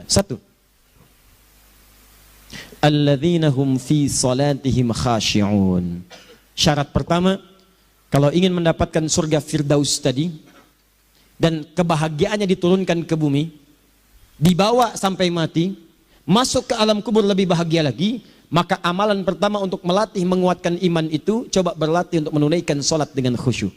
Satu, alladzina hum fi salatihim khashi'un. Syarat pertama, kalau ingin mendapatkan surga Firdaus tadi dan kebahagiaannya diturunkan ke bumi, dibawa sampai mati, masuk ke alam kubur lebih bahagia lagi, maka amalan pertama untuk melatih menguatkan iman itu, coba berlatih untuk menunaikan sholat dengan khusyuk.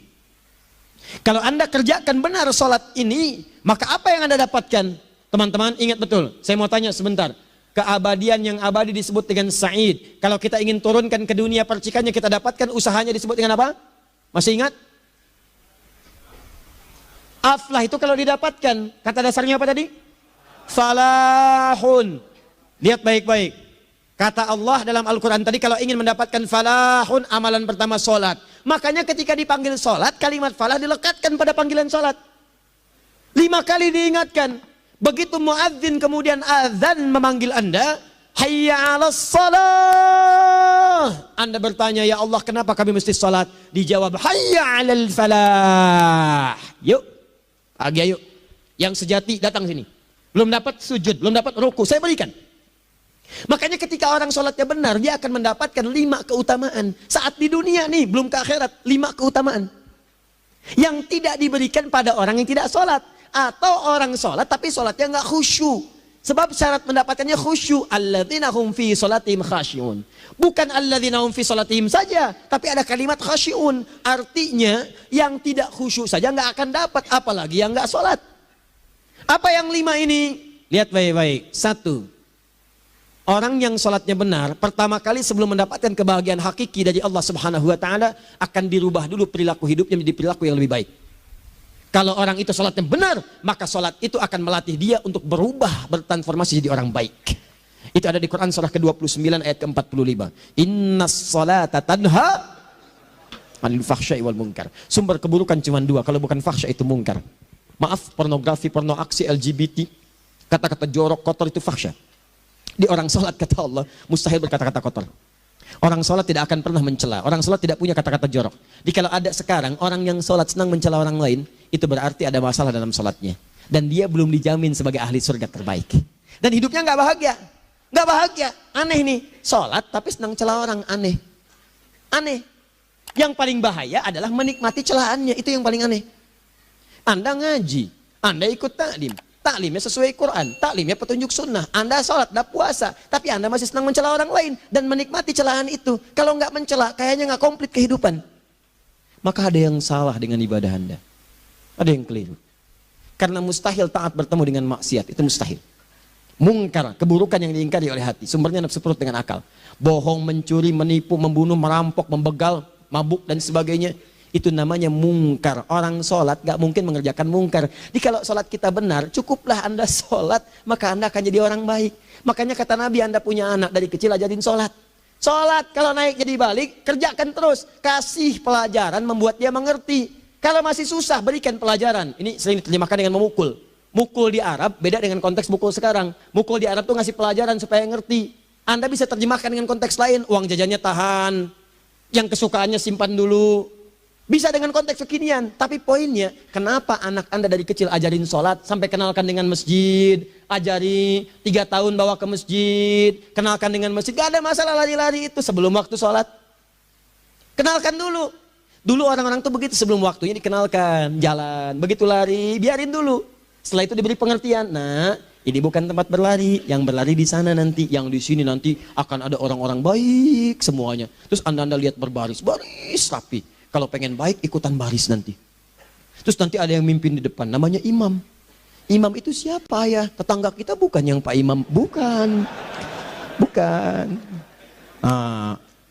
Kalau Anda kerjakan benar sholat ini, maka apa yang Anda dapatkan? Teman-teman ingat betul, saya mau tanya sebentar. Keabadian yang abadi disebut dengan sa'id. Kalau kita ingin turunkan ke dunia percikannya, kita dapatkan usahanya disebut dengan apa? Masih ingat? Aflah itu kalau didapatkan, kata dasarnya apa tadi? Falahun. Lihat baik-baik. Kata Allah dalam Al-Quran tadi, kalau ingin mendapatkan falahun, amalan pertama sholat. Makanya ketika dipanggil sholat, kalimat falah dilekatkan pada panggilan sholat. 5 kali diingatkan. Begitu muadzin kemudian azan memanggil Anda, hayya 'alas shalah. Anda bertanya, ya Allah kenapa kami mesti sholat? Dijawab, hayya 'alal falah. Yuk, pagi ayo. Yang sejati datang sini. Belum dapat sujud, belum dapat ruku, saya berikan. Makanya ketika orang sholatnya benar, dia akan mendapatkan 5 keutamaan. Saat di dunia nih, belum ke akhirat, 5 keutamaan. Yang tidak diberikan pada orang yang tidak sholat. Atau orang sholat tapi sholatnya nggak khusyuk. Sebab syarat mendapatkannya khusyuk. Alladzina hum fi sholatihim khasyi'un. Bukan alladzina hum fi sholatihim saja, tapi ada kalimat khasyi'un. Artinya yang tidak khusyuk saja nggak akan dapat, apalagi yang nggak sholat. Apa yang 5 ini? Lihat baik-baik. 1. Orang yang sholatnya benar, pertama kali sebelum mendapatkan kebahagiaan hakiki dari Allah Subhanahu wa Ta'ala, akan dirubah dulu perilaku hidupnya menjadi perilaku yang lebih baik. Kalau orang itu sholatnya benar, maka sholat itu akan melatih dia untuk berubah, bertransformasi jadi orang baik. Itu ada di Quran surah ke-29 ayat ke-45. Innas sholata tanha anil fahsya'i wal munkar. Sumber keburukan cuma 2, kalau bukan fahsya itu munkar. Maaf, pornografi, porno aksi, LGBT, kata-kata jorok, kotor itu fahsya. Di orang sholat kata Allah, mustahil berkata-kata kotor. Orang sholat tidak akan pernah mencela. Orang sholat tidak punya kata-kata jorok. Jadi kalau ada sekarang orang yang sholat senang mencela orang lain, itu berarti ada masalah dalam sholatnya. Dan dia belum dijamin sebagai ahli surga terbaik. Dan hidupnya nggak bahagia. Nggak bahagia. Aneh nih. Sholat tapi senang cela orang. Aneh. Aneh. Yang paling bahaya adalah menikmati celahannya. Itu yang paling aneh. Anda ngaji. Anda ikut taklim. Taklimnya sesuai Quran, taklimnya petunjuk sunnah. Anda sholat, Anda puasa, tapi Anda masih senang mencela orang lain dan menikmati celahan itu. Kalau nggak mencela, kayaknya nggak komplit kehidupan. Maka ada yang salah dengan ibadah Anda. Ada yang keliru. Karena mustahil taat bertemu dengan maksiat, itu mustahil. Mungkar, keburukan yang diingkari oleh hati, sumbernya nafsu perut dengan akal. Bohong, mencuri, menipu, membunuh, merampok, membegal, mabuk dan sebagainya. Itu namanya mungkar. Orang sholat gak mungkin mengerjakan mungkar. Jadi kalau sholat kita benar, cukuplah Anda sholat, maka Anda akan jadi orang baik. Makanya kata Nabi, Anda punya anak dari kecil ajarin sholat. Sholat, kalau naik jadi balik, kerjakan terus. Kasih pelajaran membuat dia mengerti. Kalau masih susah, berikan pelajaran. Ini sering diterjemahkan dengan memukul. Mukul di Arab beda dengan konteks mukul sekarang. Mukul di Arab tuh ngasih pelajaran supaya ngerti. Anda bisa terjemahkan dengan konteks lain. Uang jajannya tahan, yang kesukaannya simpan dulu. Bisa dengan konteks kekinian, tapi poinnya, kenapa anak Anda dari kecil ajarin sholat, sampai kenalkan dengan masjid, ajari 3 tahun bawa ke masjid, kenalkan dengan masjid, gak ada masalah lari-lari itu sebelum waktu sholat. Kenalkan dulu. Dulu orang-orang tuh begitu, sebelum waktunya dikenalkan, jalan, begitu lari, biarin dulu. Setelah itu diberi pengertian, nah ini bukan tempat berlari, yang berlari di sana nanti, yang di sini nanti akan ada orang-orang baik semuanya. Terus Anda lihat berbaris, baris rapi. Kalau pengen baik, ikutan baris nanti. Terus nanti ada yang mimpin di depan, namanya imam. Imam itu siapa ya? Tetangga kita bukan yang Pak Imam. Bukan. Bukan.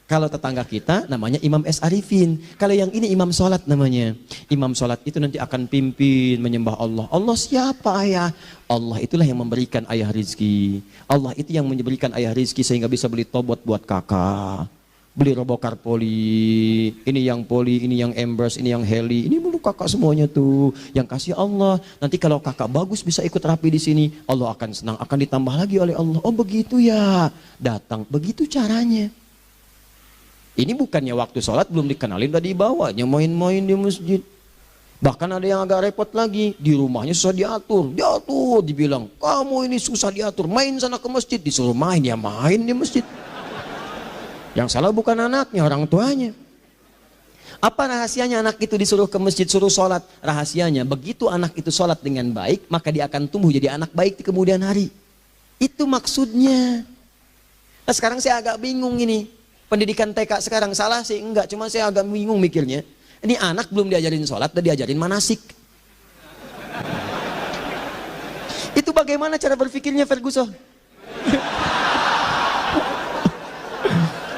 Kalau tetangga kita namanya Imam S. Arifin. Kalau yang ini imam sholat namanya. Imam sholat itu nanti akan pimpin menyembah Allah. Allah siapa ya? Allah itulah yang memberikan ayah rizki. Allah itu yang memberikan ayah rizki sehingga bisa beli tobot buat kakak. Beli robokar poli, ini yang poli, ini yang embers, ini yang heli, ini mulu kakak semuanya tuh. Yang kasih Allah. Nanti kalau kakak bagus bisa ikut rapi di sini, Allah akan senang, akan ditambah lagi oleh Allah. Oh begitu ya, datang. Begitu caranya. Ini bukannya waktu sholat belum dikenalin, udah dibawanya main-main di masjid. Bahkan ada yang agak repot lagi, di rumahnya susah diatur, dibilang, kamu ini susah diatur, main sana ke masjid, disuruh main, ya main di masjid. Yang salah bukan anaknya, orang tuanya. Apa rahasianya anak itu disuruh ke masjid, suruh sholat? Rahasianya, begitu anak itu sholat dengan baik, maka dia akan tumbuh jadi anak baik di kemudian hari. Itu maksudnya. Nah sekarang saya agak bingung ini, pendidikan TK sekarang salah sih? Enggak, cuma saya agak bingung mikirnya. Ini anak belum diajarin sholat, udah diajarin manasik. Itu bagaimana cara berpikirnya Ferguson?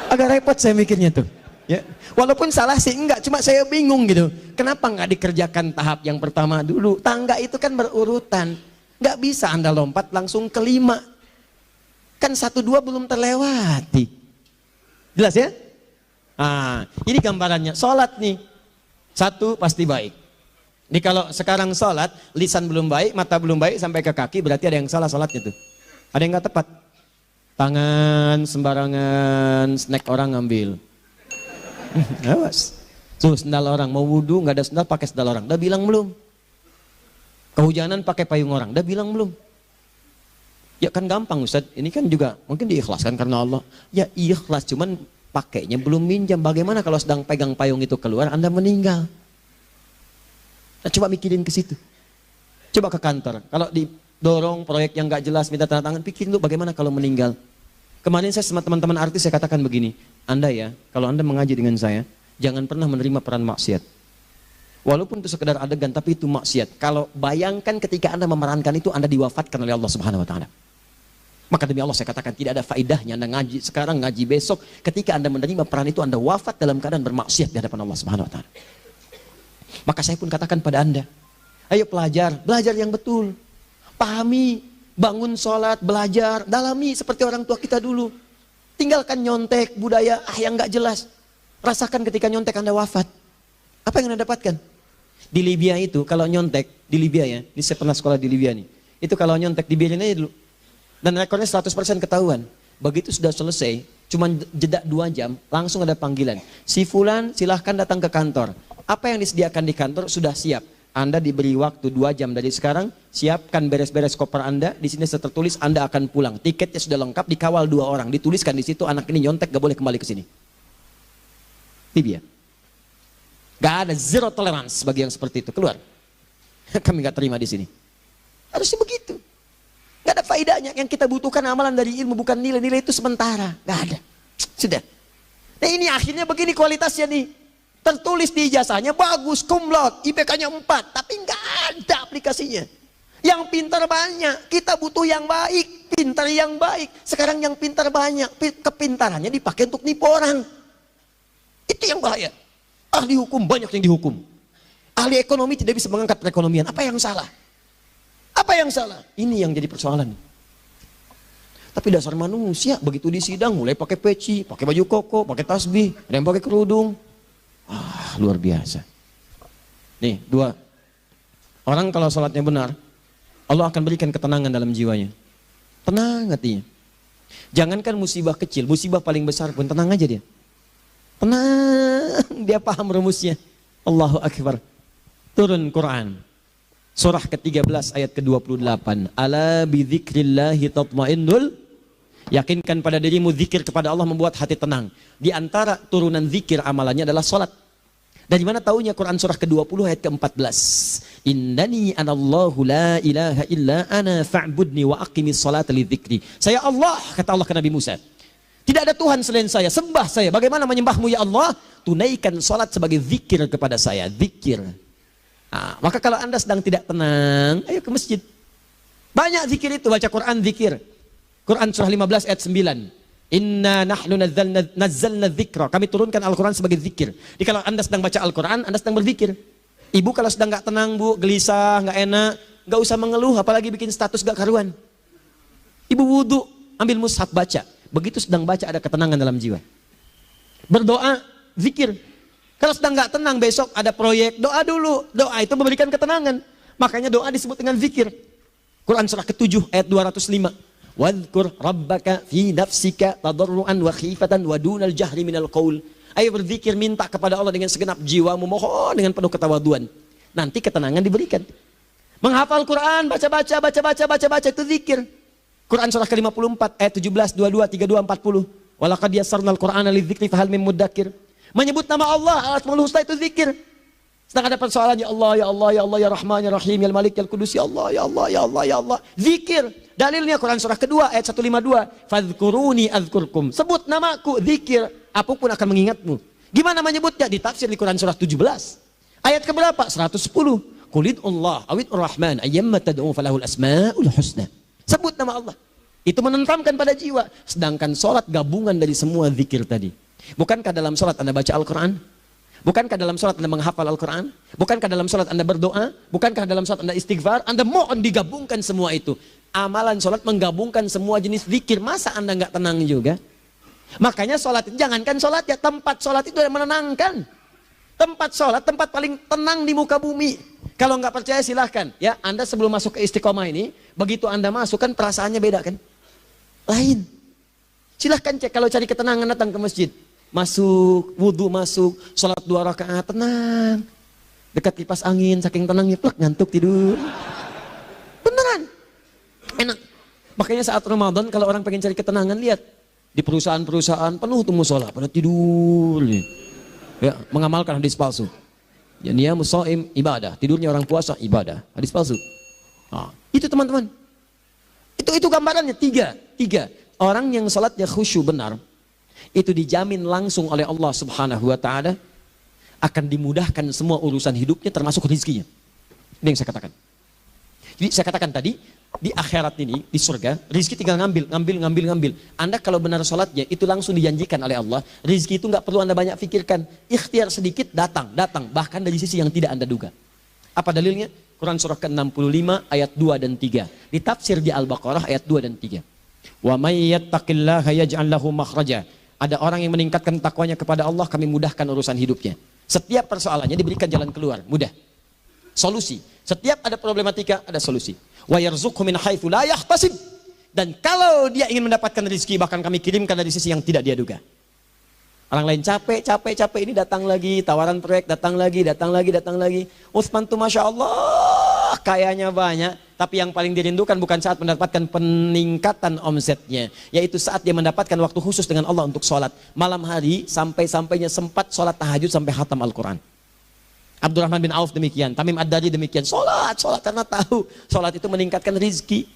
Agak repot saya mikirnya tuh. Ya. Walaupun salah sih enggak, cuma saya bingung gitu. Kenapa nggak dikerjakan tahap yang pertama dulu? Tangga itu kan berurutan. Nggak bisa Anda lompat langsung ke 5. Kan 1, 2 belum terlewati. Jelas ya? Ah, ini gambarannya. Sholat nih. 1 pasti baik. Ini kalau sekarang sholat, lisan belum baik, mata belum baik, sampai ke kaki, berarti ada yang salah sholatnya tuh. Ada yang nggak tepat. Tangan sembarangan, snack orang ngambil. Awas. Tuh sendal orang, mau wudhu nggak ada sendal, pakai sendal orang. Udah bilang belum? Kehujanan pakai payung orang. Udah bilang belum? Ya kan gampang Ustaz. Ini kan juga mungkin diikhlaskan karena Allah. Ya ikhlas, cuman pakainya belum minjam. Bagaimana kalau sedang pegang payung itu keluar, Anda meninggal? Nah, coba mikirin ke situ. Coba ke kantor. Kalau didorong proyek yang nggak jelas, minta tanda tangan, pikirin dulu bagaimana kalau meninggal. Kemarin saya sama teman-teman artis saya katakan begini, Anda ya, kalau Anda mengaji dengan saya, jangan pernah menerima peran maksiat. Walaupun itu sekedar adegan, tapi itu maksiat. Kalau bayangkan ketika Anda memerankan itu, Anda diwafatkan oleh Allah Subhanahu Wa Taala. Maka demi Allah saya katakan tidak ada faedahnya Anda ngaji sekarang, ngaji besok. Ketika Anda menerima peran itu, Anda wafat dalam keadaan bermaksiat di hadapan Allah Subhanahu Wa Taala. Maka saya pun katakan pada Anda, ayo belajar yang betul. Pahami, bangun sholat, belajar, dalami seperti orang tua kita dulu. Tinggalkan nyontek, budaya yang nggak jelas. Rasakan ketika nyontek Anda wafat. Apa yang Anda dapatkan? Di Libya itu, kalau nyontek, di Libya ya, ini saya pernah sekolah di Libya nih. Itu kalau nyontek, dibiarin aja dulu. Dan rekornya 100% ketahuan. Begitu sudah selesai, cuma jeda 2 jam, langsung ada panggilan. Si Fulan silahkan datang ke kantor. Apa yang disediakan di kantor sudah siap. Anda diberi waktu 2 jam dari sekarang, siapkan beres-beres koper Anda. Di sini tertulis Anda akan pulang. Tiketnya sudah lengkap, dikawal 2 orang. Dituliskan di situ anak ini nyontek gak boleh kembali ke sini. Libya. Gak ada, zero tolerance bagi yang seperti itu. Keluar. Kami gak terima di sini. Harusnya begitu. Gak ada faedahnya. Yang kita butuhkan amalan dari ilmu, bukan nilai-nilai itu sementara. Gak ada. Sudah. Nah ini akhirnya begini kualitasnya nih. Tertulis di ijazahnya bagus, cum laude, IPK-nya 4, tapi nggak ada aplikasinya. Yang pintar banyak, kita butuh yang baik, pintar yang baik. Sekarang yang pintar banyak, kepintarannya dipakai untuk nipu orang. Itu yang bahaya. Ahli hukum banyak yang dihukum. Ahli ekonomi tidak bisa mengangkat perekonomian. Apa yang salah? Apa yang salah? Ini yang jadi persoalan. Tapi dasar manusia, begitu di sidang mulai pakai peci, pakai baju koko, pakai tasbih, ada yang pakai kerudung. Luar biasa. Nih, 2. Orang kalau sholatnya benar, Allah akan berikan ketenangan dalam jiwanya. Tenang hatinya. Jangankan musibah kecil, musibah paling besar pun tenang aja dia. Tenang, dia paham rumusnya. Allahu Akbar. Turun Quran. Surah ke-13 ayat ke-28. Ala bidzikrillahi tatmainnul. Yakinkan pada dirimu zikir kepada Allah membuat hati tenang. Di antara turunan zikir amalannya adalah sholat. Dari mana taunya Quran surah ke-20 ayat ke-14. Innani anallahu la ilaha illa ana fa'budni wa aqimis salata li dzikri. Saya Allah, kata Allah ke Nabi Musa. Tidak ada Tuhan selain saya, sembah saya. Bagaimana menyembahmu ya Allah? Tunaikan sholat sebagai zikir kepada saya. Zikir. Nah, maka kalau Anda sedang tidak tenang, ayo ke masjid. Banyak zikir itu, baca Quran zikir. Quran surah 15 ayat 9. Inna nahnu nazzalna dzikra. Kami turunkan Al-Quran sebagai zikir. Jadi kalau Anda sedang baca Al-Quran, Anda sedang berzikir. Ibu kalau sedang nggak tenang, Bu, gelisah, nggak enak, nggak usah mengeluh, apalagi bikin status gak karuan. Ibu wudu, ambil mushaf baca. Begitu sedang baca ada ketenangan dalam jiwa. Berdoa, zikir. Kalau sedang nggak tenang besok ada proyek, doa dulu. Doa itu memberikan ketenangan. Makanya doa disebut dengan zikir. Quran surah ke-7 ayat 205. Wadhkur rabbaka fi nafsika tadarruan wa khifatan wa dunal jahri minal qaul. Ayo berzikir, minta kepada Allah dengan segenap jiwamu, mohon dengan penuh ketawaduan. nanti ketenangan diberikan. Menghafal Quran, baca itu zikir. Quran surah ke-54 ayat 17, 22, 32, 40. Walaqad yassarnal Qur'ana lidzikri fahal mim mudzakir. Menyebut nama Allah, Al-Asmaul Husna itu zikir. Sedang ada persoalan, ya Allah, ya Allah, ya Allah, ya Rahman, ya Rahim, ya Malik, ya Qudus, ya Allah, ya Allah, ya Allah, ya Allah. Zikir. Dalilnya Quran surah kedua ayat 152. Fadhkuruni adzkurkum. Sebut namaku, zikir. Apapun akan mengingatmu. Gimana menyebutnya? Ditafsir di Quran surah 17. Ayat keberapa? 110. Qulid Allah, awid Rahman, ayyamma tad'u falahul asma'ul husna. Sebut nama Allah. Itu menentamkan pada jiwa. Sedangkan sholat gabungan dari semua zikir tadi. Bukankah dalam sholat Anda baca Al-Quran? Bukankah dalam sholat Anda menghafal Al-Quran? Bukankah dalam sholat Anda berdoa? Bukankah dalam sholat Anda istighfar? Anda mohon digabungkan semua itu. Amalan sholat menggabungkan semua jenis zikir. Masa Anda nggak tenang juga? Makanya sholat itu, jangankan sholat ya, tempat sholat itu yang menenangkan. Tempat sholat, tempat paling tenang di muka bumi. Kalau nggak percaya silahkan. Ya, Anda sebelum masuk ke Istiqomah ini, begitu Anda masuk kan perasaannya beda kan? Lain. Silahkan cek kalau cari ketenangan datang ke masjid. Masuk, wudhu masuk, sholat 2 rakaat, tenang. Dekat kipas angin, saking tenangnya, plek, ngantuk tidur. Beneran. Enak. Makanya saat Ramadan kalau orang pengen cari ketenangan, lihat. Di perusahaan-perusahaan penuh tuh musola, pada tidur. Ya, mengamalkan hadis palsu. Ya, niyamus shaim ibadah, tidurnya orang puasa ibadah, hadis palsu. Nah, itu teman-teman. Itu gambarannya tiga. Orang yang salatnya khusyuk benar, itu dijamin langsung oleh Allah Subhanahu wa taala akan dimudahkan semua urusan hidupnya termasuk rezekinya. Ini yang saya katakan. Jadi saya katakan tadi, di akhirat ini, di surga, rezeki tinggal ngambil. Anda kalau benar salatnya, itu langsung dijanjikan oleh Allah. Rezeki itu nggak perlu Anda banyak pikirkan. Ikhtiar sedikit, datang. Bahkan dari sisi yang tidak Anda duga. Apa dalilnya? Quran surah ke-65 ayat 2 dan 3. Ditafsir di Al-Baqarah ayat 2 dan 3. Wa may yattaqillaha yaj'al lahu makhraja. Ada orang yang meningkatkan takwanya kepada Allah, kami mudahkan urusan hidupnya. Setiap persoalannya diberikan jalan keluar, mudah. Solusi. Setiap ada problematika, ada solusi. Wa yarzuqhu min haitsu la yahtasib. Dan kalau dia ingin mendapatkan rezeki, bahkan kami kirimkan dari sisi yang tidak dia duga. Orang lain capek ini datang lagi, tawaran proyek datang lagi. Utsman tuh Masya Allah, kayanya banyak. Tapi yang paling dirindukan bukan saat mendapatkan peningkatan omsetnya, yaitu saat dia mendapatkan waktu khusus dengan Allah untuk sholat. Malam hari sampai-sampainya sempat sholat tahajud sampai khatam Al-Quran. Abdurrahman bin Auf demikian, Tamim Ad-Dari demikian. Sholat karena tahu sholat itu meningkatkan rizki.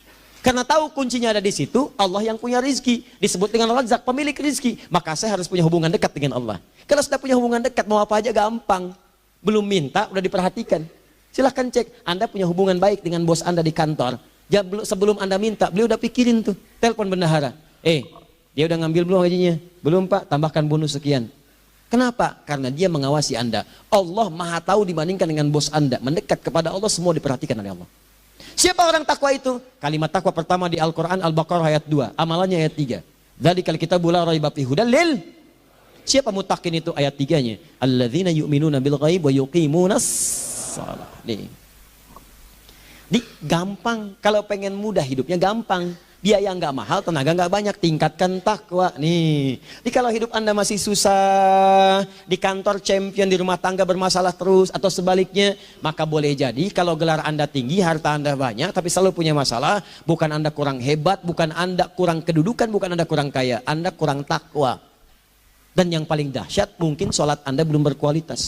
Karena tahu kuncinya ada di situ, Allah yang punya rizki. Disebut dengan Razak, pemilik rizki. Maka saya harus punya hubungan dekat dengan Allah. Kalau sudah punya hubungan dekat, mau apa aja gampang. Belum minta, udah diperhatikan. Silahkan cek, Anda punya hubungan baik dengan bos Anda di kantor. Ya, sebelum Anda minta, beliau udah pikirin tuh. Telepon bendahara. Dia udah ngambil belum gajinya? Belum Pak, tambahkan bonus sekian. Kenapa? Karena dia mengawasi Anda. Allah maha tahu dibandingkan dengan bos Anda. Mendekat kepada Allah, semua diperhatikan oleh Allah. Siapa orang takwa itu? Kalimat takwa pertama di Al-Quran Al-Baqarah ayat 2. Amalannya ayat 3. Dzalikal kitabu la raiba fihi hudal lil. Siapa mutakin itu? Ayat 3-nya. Alladzina yu'minuna bil ghaib wa yuqimunas shalah. Nih. Gampang. Kalau pengen mudah hidupnya gampang. Biaya nggak mahal, tenaga nggak banyak, tingkatkan takwa. Nih, kalau hidup Anda masih susah, di kantor champion, di rumah tangga bermasalah terus, atau sebaliknya, maka boleh jadi kalau gelar Anda tinggi, harta Anda banyak, tapi selalu punya masalah, bukan Anda kurang hebat, bukan Anda kurang kedudukan, bukan Anda kurang kaya, Anda kurang takwa. Dan yang paling dahsyat, mungkin sholat Anda belum berkualitas.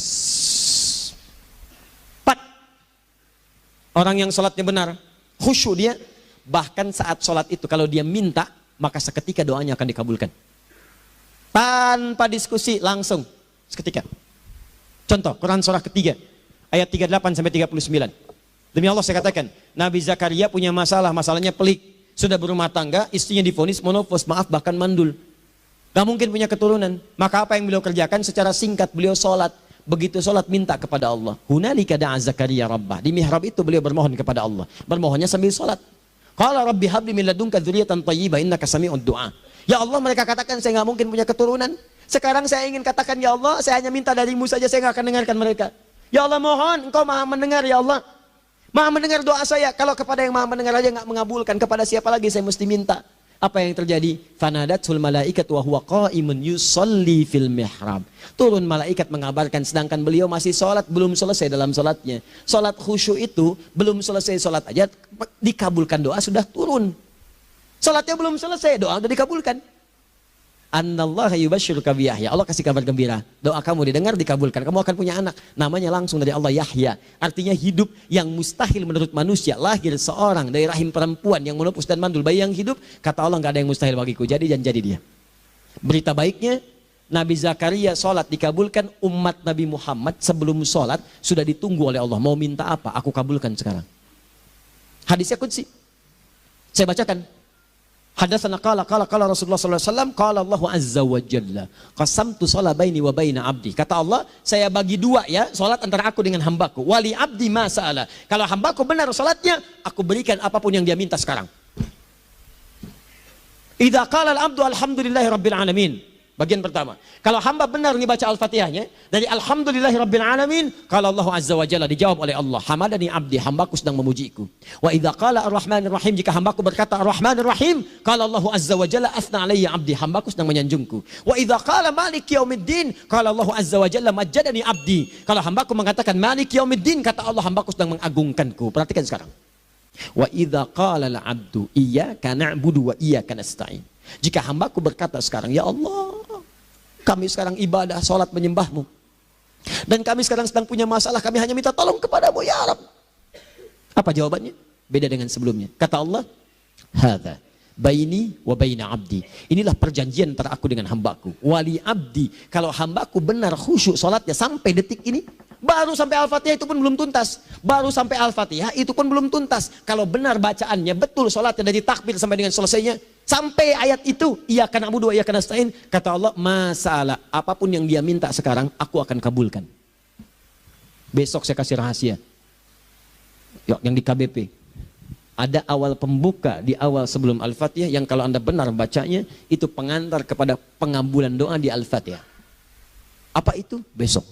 4. Orang yang sholatnya benar, khusyuk dia, bahkan saat sholat itu kalau dia minta, maka seketika doanya akan dikabulkan. Tanpa diskusi, langsung seketika. Contoh, Quran surah ketiga ayat 38 sampai 39. Demi Allah saya katakan, Nabi Zakaria punya masalahnya pelik. Sudah berumah tangga, istrinya divonis monofos, maaf bahkan mandul. Gak mungkin punya keturunan. Maka apa yang beliau kerjakan? Secara singkat beliau sholat. Begitu sholat minta kepada Allah. Hunalika da'a Zakaria rabbah. Di mihrab itu beliau bermohon kepada Allah. Bermohonnya sambil sholat. Qala rabbi habli min ladunka dzurriyyatan thayyibah innaka sami'ud du'a. Ya Allah, mereka katakan saya nggak mungkin punya keturunan. Sekarang saya ingin katakan ya Allah, saya hanya minta darimu saja, saya nggak akan dengarkan mereka. Ya Allah, mohon Engkau maha mendengar ya Allah. Maha mendengar doa saya. Kalau kepada yang maha mendengar aja nggak mengabulkan, kepada siapa lagi saya mesti minta? Apa yang terjadi? Fanadatul malaikat wa huwa qa'imun yusalli fil mihrab. Turun malaikat mengabarkan sedangkan beliau masih sholat, belum selesai dalam sholatnya. Sholat khusyuk itu belum selesai sholat aja dikabulkan, doa sudah turun. Sholatnya belum selesai, doa sudah dikabulkan. Annallaha yubashshiruka bi Yahya. Allah kasih kabar gembira. Doa kamu didengar, dikabulkan. Kamu akan punya anak. Namanya langsung dari Allah Yahya. Artinya hidup yang mustahil menurut manusia. Lahir seorang dari rahim perempuan yang menepus dan mandul. Bayi yang hidup, kata Allah nggak ada yang mustahil bagiku. Jadi dan jadi dia. Berita baiknya, Nabi Zakaria sholat dikabulkan. Umat Nabi Muhammad sebelum sholat sudah ditunggu oleh Allah. Mau minta apa? Aku kabulkan sekarang. Hadisnya qudsi. Saya bacakan. Hadatsana qala Rasulullah sallallahu alaihi wasallam qala Allahu azza wa jalla qasamtu shalah baini wa baina abdi. Kata Allah, saya bagi dua ya salat antara aku dengan hambaku. Wali abdi ma sa'ala. Kalau hambaku benar salatnya, aku berikan apapun yang dia minta sekarang. Idza qala al-abdu alhamdulillahi rabbil alamin. Bagian pertama, kalau hamba benar membaca Al-Fatihahnya dari alhamdulillahi rabbil alamin, kalau Allah azza wa jalla dijawab oleh Allah, hamadani abdi, hambaku sedang memujiku. Wa idza qala ar-rahmanir rahim, jika hambaku berkata ar-rahmanir rahim, kalau Allah azza wa jalla athna alayya abdi, hambaku sedang menyanjungku. Wa idza qala maliki yaumiddin, kalau Allah azza wa jalla majjadani abdi, kalau hambaku mengatakan maliki yaumiddin, kata Allah hambaku sedang mengagungkanku. Perhatikan sekarang. Wa idza qala al-abdu iyyaka na'budu wa iyyaka nasta'in. Jika hambaku berkata sekarang, ya Allah, kami sekarang ibadah, sholat menyembahmu, dan kami sekarang sedang punya masalah, kami hanya minta tolong kepadamu ya Rabb. Apa jawabannya? Beda dengan sebelumnya. Kata Allah, hadza baini wa baina abdi. Inilah perjanjian antara aku dengan hambaku. Wali abdi, kalau hambaku benar khusyuk sholatnya sampai detik ini, baru sampai Al-Fatihah itu pun belum tuntas. Baru sampai Al-Fatihah itu pun belum tuntas. Kalau benar bacaannya, betul sholatnya dari takbir sampai dengan selesainya, sampai ayat itu, iyyaka na'budu wa iyyaka nasta'in, kata Allah, masalah apapun yang dia minta sekarang, aku akan kabulkan. Besok saya kasih rahasia. Yuk, yang di KBP. Ada awal pembuka di awal sebelum Al-Fatihah yang kalau Anda benar bacanya, itu pengantar kepada pengabulan doa di Al-Fatihah. Apa itu? Besok.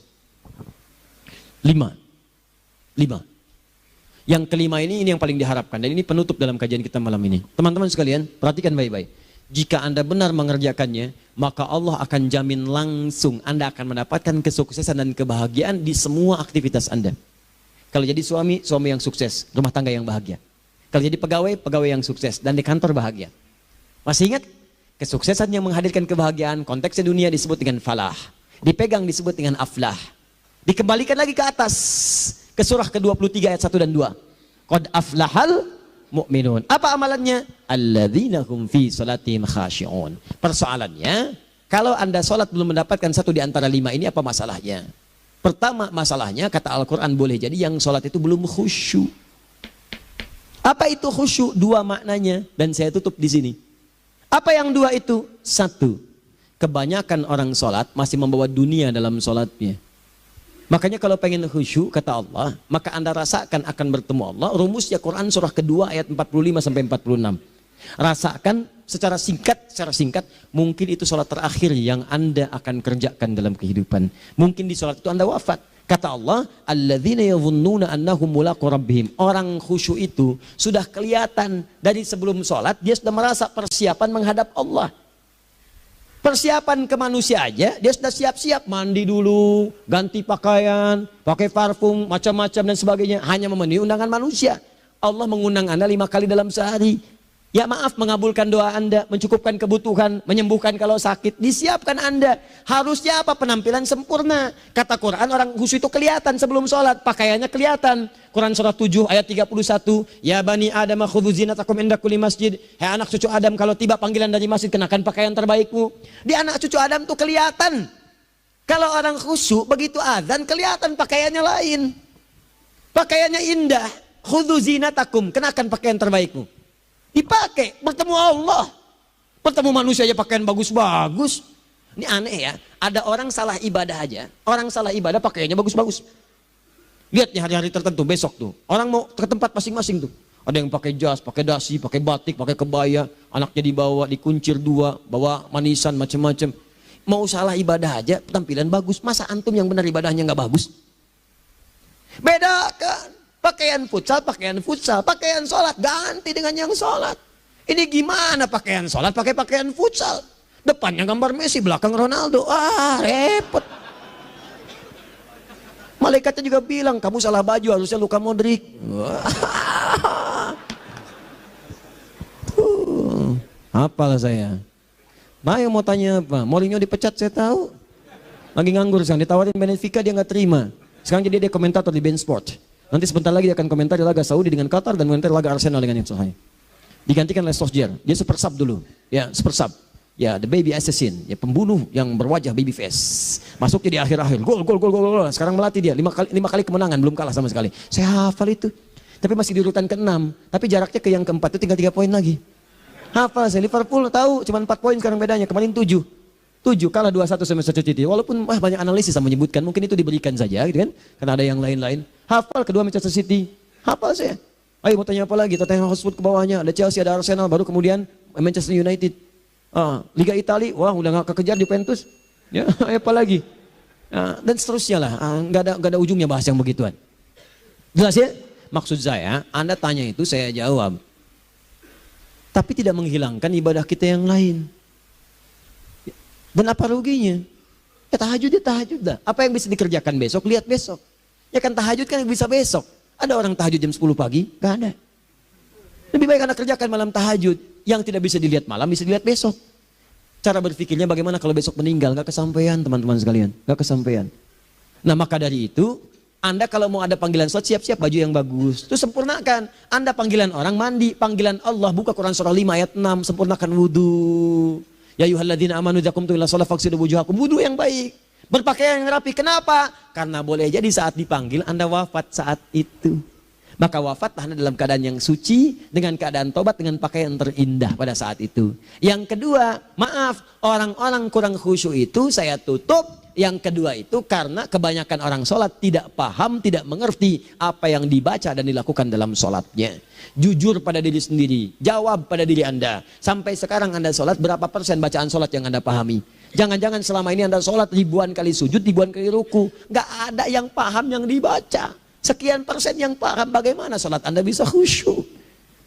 5. Yang kelima ini yang paling diharapkan, dan ini penutup dalam kajian kita malam ini. Teman-teman sekalian, perhatikan baik-baik. Jika Anda benar mengerjakannya, maka Allah akan jamin langsung Anda akan mendapatkan kesuksesan dan kebahagiaan di semua aktivitas Anda. Kalau jadi suami, suami yang sukses, rumah tangga yang bahagia. Kalau jadi pegawai, pegawai yang sukses, dan di kantor bahagia. Masih ingat? Kesuksesan yang menghadirkan kebahagiaan, konteksnya dunia disebut dengan falah. Dipegang disebut dengan aflah. Dikembalikan lagi ke atas, ke surah ke-23 ayat 1 dan 2. Qad aflahal mu'minun. Apa amalannya? Alladzina hum fi salatihim khashi'un. Persoalannya, kalau Anda salat belum mendapatkan satu di antara 5 ini, apa masalahnya? Pertama masalahnya, kata Al-Quran, boleh jadi yang salat itu belum khusyuk. Apa itu khusyuk? 2 maknanya, dan saya tutup di sini. Apa yang 2 itu? 1, kebanyakan orang salat masih membawa dunia dalam salatnya. Makanya kalau pengen khusyuk, kata Allah, maka Anda rasakan akan bertemu Allah. Rumusnya Quran surah kedua ayat 45 sampai 46. Rasakan secara singkat, mungkin itu sholat terakhir yang Anda akan kerjakan dalam kehidupan. Mungkin di sholat itu Anda wafat. Kata Allah, alladzina yadhunnuna annahum mulaqu rabbihim. Orang khusyuk itu sudah kelihatan dari sebelum sholat, dia sudah merasa persiapan menghadap Allah. Persiapan ke manusia aja, dia sudah siap-siap, mandi dulu, ganti pakaian, pakai parfum, macam-macam dan sebagainya. Hanya memenuhi undangan manusia. Allah mengundang Anda 5 kali dalam sehari. Ya maaf, mengabulkan doa Anda, mencukupkan kebutuhan, menyembuhkan kalau sakit. Disiapkan Anda. Harusnya apa? Penampilan sempurna. Kata Quran, orang khusyuk itu kelihatan sebelum sholat. Pakaiannya kelihatan. Quran surah 7 ayat 31. Ya bani Adam khudhu zinatakum inda kulli masjid. Hai anak cucu Adam, kalau tiba panggilan dari masjid, kenakan pakaian terbaikmu. Di anak cucu Adam tuh kelihatan. Kalau orang khusyuk, begitu azan kelihatan pakaiannya lain. Pakaiannya indah. Khudhu zinatakum, kenakan pakaian terbaikmu. Dipakai, bertemu Allah. Bertemu manusia aja pakaian bagus-bagus. Ini aneh ya, ada orang salah ibadah aja. Orang salah ibadah pakaiannya bagus-bagus. Lihat nih hari-hari tertentu, besok tuh. Orang mau ke tempat masing-masing tuh. Ada yang pakai jas, pakai dasi, pakai batik, pakai kebaya. Anaknya dibawa, dikuncir 2, bawa manisan, macam-macam. Mau salah ibadah aja, tampilan bagus. Masa antum yang benar ibadahnya nggak bagus? Bedakan. Pakaian futsal, pakaian sholat, ganti dengan yang sholat. Ini gimana pakaian sholat pakai pakaian futsal? Depannya gambar Messi, belakang Ronaldo. Ah, repot. Malaikatnya juga bilang, kamu salah baju, harusnya Luka Modric. Apalah saya. Nah, yang mau tanya apa? Mourinho dipecat saya tahu. Lagi nganggur sekarang, ditawarin Benfica dia nggak terima. Sekarang jadi dia komentator di BeIN Sport. Nanti sebentar lagi dia akan komentar di laga Saudi dengan Qatar dan komentar laga Arsenal dengan Al Hilal. Digantikan oleh Solskjaer. Dia super sub dulu. Ya, super sub. Ya, the baby assassin, ya pembunuh yang berwajah baby face. Masuknya di akhir-akhir, gol. Sekarang melatih dia, 5 kali kemenangan, belum kalah sama sekali. Saya hafal itu. Tapi masih di urutan ke-6, tapi jaraknya ke yang keempat itu tinggal 3 poin lagi. Hafal saya, Liverpool tahu, cuma 4 poin sekarang bedanya, kemarin 7 kalah 2-1 sama Manchester City. Walaupun banyak analisis yang menyebutkan, mungkin itu diberikan saja gitu kan, karena ada yang lain-lain. Hafal kedua Manchester City, hafal saya. Ayo mau tanya apa lagi, Tottenham Hotspur ke bawahnya, ada Chelsea, ada Arsenal, baru kemudian Manchester United. Liga Italia, wah udah gak kekejar Juventus, ya apa lagi, dan seterusnya lah, nggak ada ujungnya bahas yang begituan. Jelas ya? Maksud saya, Anda tanya itu saya jawab, tapi tidak menghilangkan ibadah kita yang lain. Dan apa ruginya? Ya tahajud dah. Apa yang bisa dikerjakan besok, lihat besok. Ya kan tahajud kan bisa besok. Ada orang tahajud jam 10 pagi? Gak ada. Lebih baik Anda kerjakan malam tahajud. Yang tidak bisa dilihat malam bisa dilihat besok. Cara berpikirnya bagaimana kalau besok meninggal? Gak kesampaian teman-teman sekalian. Gak kesampaian. Nah maka dari itu, Anda kalau mau ada panggilan sholat, siap-siap baju yang bagus. Itu sempurnakan. Anda panggilan orang mandi, panggilan Allah, buka Quran surah 5 ayat 6, sempurnakan wudhu. Ya ayyuhalladzina amanu idza qumtum ila shalah faghsilu wujuhakum, wudhu yang baik. Berpakaian yang rapi. Kenapa? Karena boleh jadi saat dipanggil Anda wafat saat itu. Maka wafatlah Anda dalam keadaan yang suci, dengan keadaan tobat, dengan pakaian terindah pada saat itu. Yang kedua, maaf, orang-orang kurang khusyuk itu saya tutup. Yang kedua itu karena kebanyakan orang sholat tidak paham, tidak mengerti apa yang dibaca dan dilakukan dalam sholatnya. Jujur pada diri sendiri, jawab pada diri Anda. Sampai sekarang Anda sholat, berapa persen bacaan sholat yang Anda pahami? Jangan-jangan selama ini Anda sholat ribuan kali sujud, ribuan kali ruku. Gak ada yang paham yang dibaca. Sekian persen yang paham, bagaimana sholat Anda bisa khusyuk?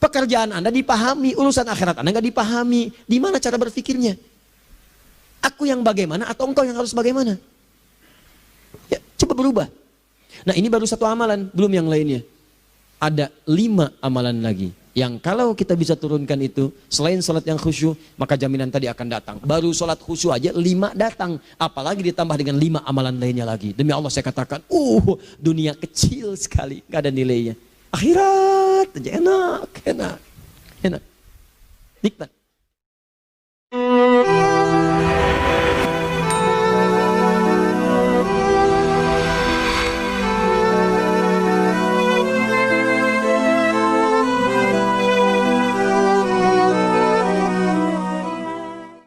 Pekerjaan Anda dipahami, urusan akhirat Anda gak dipahami. Di mana cara berpikirnya? Aku yang bagaimana atau engkau yang harus bagaimana? Ya, coba berubah. Nah ini baru satu amalan, belum yang lainnya. Ada 5 amalan lagi. Yang kalau kita bisa turunkan itu, selain sholat yang khusyuk, maka jaminan tadi akan datang. Baru sholat khusyuk aja 5 datang. Apalagi ditambah dengan 5 amalan lainnya lagi. Demi Allah saya katakan, dunia kecil sekali, gak ada nilainya. Akhirat aja enak. Nikmat.